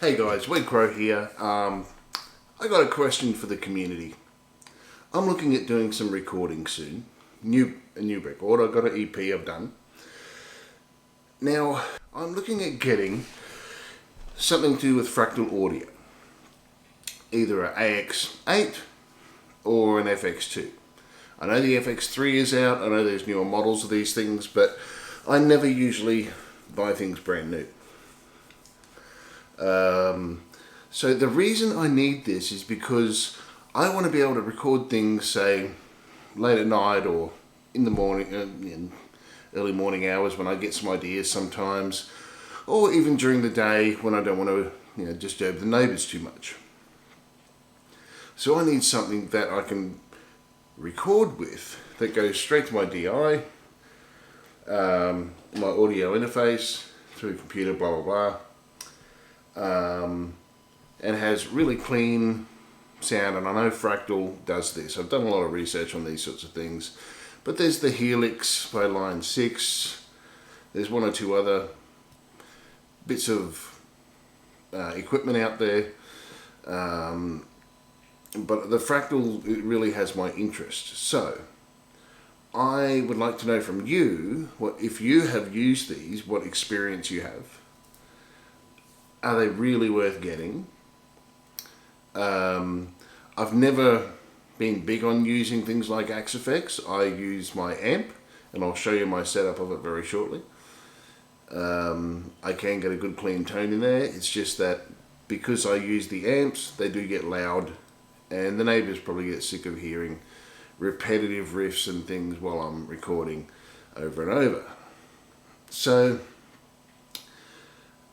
Hey guys, Wade Crow here. I got a question for the community. I'm looking at doing some recording soon. A new record. I've got an EP I've done. Now, I'm looking at getting something to do with Fractal audio. Either an AX8 or an FX2. I know the FX3 is out. I know there's newer models of these things, but I never usually buy things brand new. So the reason I need this is because I want to be able to record things, say, late at night or in the morning, in early morning hours when I get some ideas sometimes, or even during the day when I don't want to, disturb the neighbours too much. So I need something that I can record with that goes straight to my DI, my audio interface through the computer, blah blah blah. And has really clean sound, and I know Fractal does this. I've done a lot of research on these sorts of things, but there's the Helix by Line 6, there's one or two other bits of equipment out there, but the Fractal, it really has my interest. So I would like to know from you, if you have used these, what experience you have. Are they really worth getting? I've never been big on using things like AX8. I use my amp, and I'll show you my setup of it very shortly. I can get a good clean tone in there. It's just that because I use the amps, they do get loud, and the neighbours probably get sick of hearing repetitive riffs and things while I'm recording over and over. So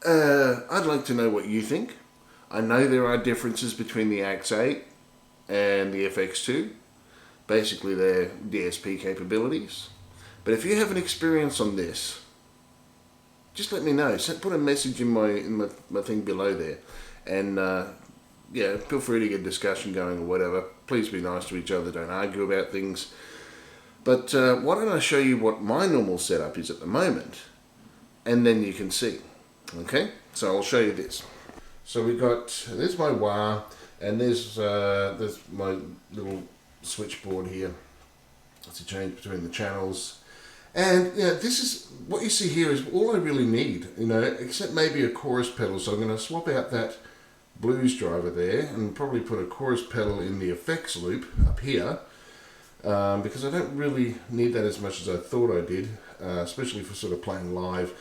I'd like to know what you think. I know there are differences between the AX8 and the FX2. Basically, they're DSP capabilities. But if you have an experience on this, just let me know. Put a message in my thing below there, and feel free to get a discussion going or whatever. Please be nice to each other. Don't argue about things. But why don't I show you what my normal setup is at the moment, and then you can see. Okay, so I'll show you this. So there's my wah, and there's my little switchboard here to change between the channels. And this is what you see here is all I really need, except maybe a chorus pedal. So I'm going to swap out that blues driver there and probably put a chorus pedal in the effects loop up here, because I don't really need that as much as I thought I did, especially for sort of playing live.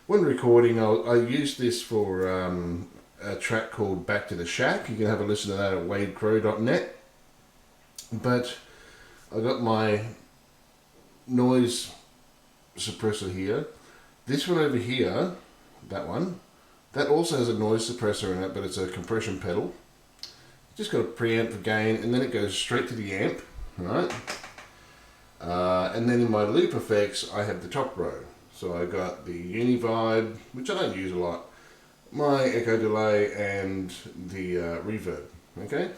When recording, I use this for a track called Back to the Shack. You can have a listen to that at wadecrow.net. But I got my noise suppressor here. This one over here, that also has a noise suppressor in it, but it's a compression pedal. Just got a preamp for gain, and then it goes straight to the amp, right? And then in my loop effects, I have the top row. So I got the Univibe, which I don't use a lot, my echo delay, and the reverb. Okay.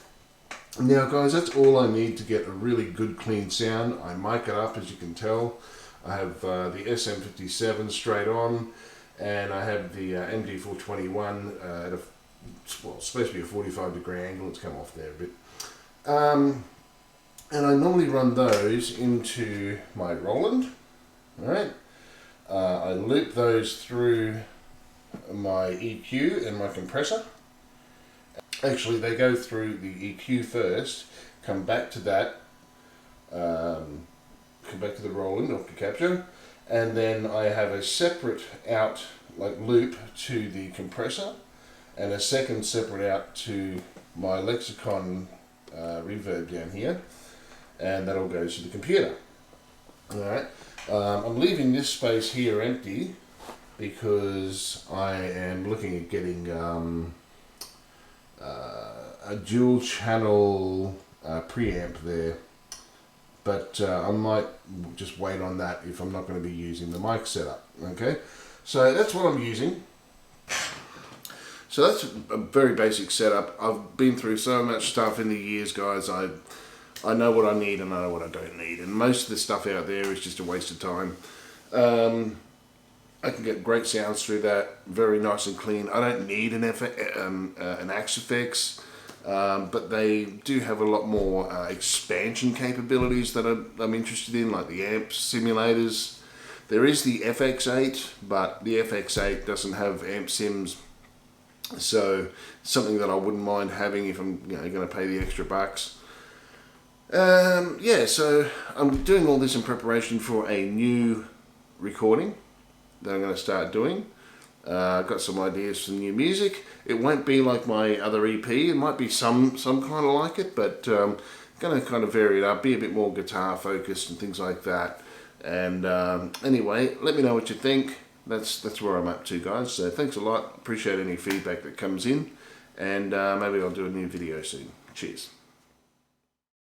Now, guys, that's all I need to get a really good clean sound. I mic it up, as you can tell. I have the SM57 straight on, and I have the MD421 at it's supposed to be a 45-degree angle. It's come off there a bit. And I normally run those into my Roland. All right. I loop those through my EQ and my compressor. Actually, they go through the EQ first, come back to that, come back to the Roland or capture, and then I have a separate out loop to the compressor, and a second separate out to my Lexicon reverb down here, and that all goes to the computer. All right. I'm leaving this space here empty because I am looking at getting a dual channel preamp there, but I might just wait on that if I'm not going to be using the mic setup. Okay, so that's what I'm using. So that's a very basic setup. I've been through so much stuff in the years, guys. I know what I need and I know what I don't need, and most of the stuff out there is just a waste of time. I can get great sounds through that, very nice and clean. I don't need an AX8, but they do have a lot more expansion capabilities that I'm interested in, like the amp simulators. There is the FX8, but the FX8 doesn't have amp sims, so something that I wouldn't mind having if I'm going to pay the extra bucks. Yeah, so I'm doing all this in preparation for a new recording that I'm going to start doing. I've got some ideas for new music. It won't be like my other EP. It might be some kind of like it, but going to kind of vary it up, be a bit more guitar focused and things like that. And anyway, let me know what you think. That's where I'm up to, guys. So thanks a lot. Appreciate any feedback that comes in, and maybe I'll do a new video soon. Cheers.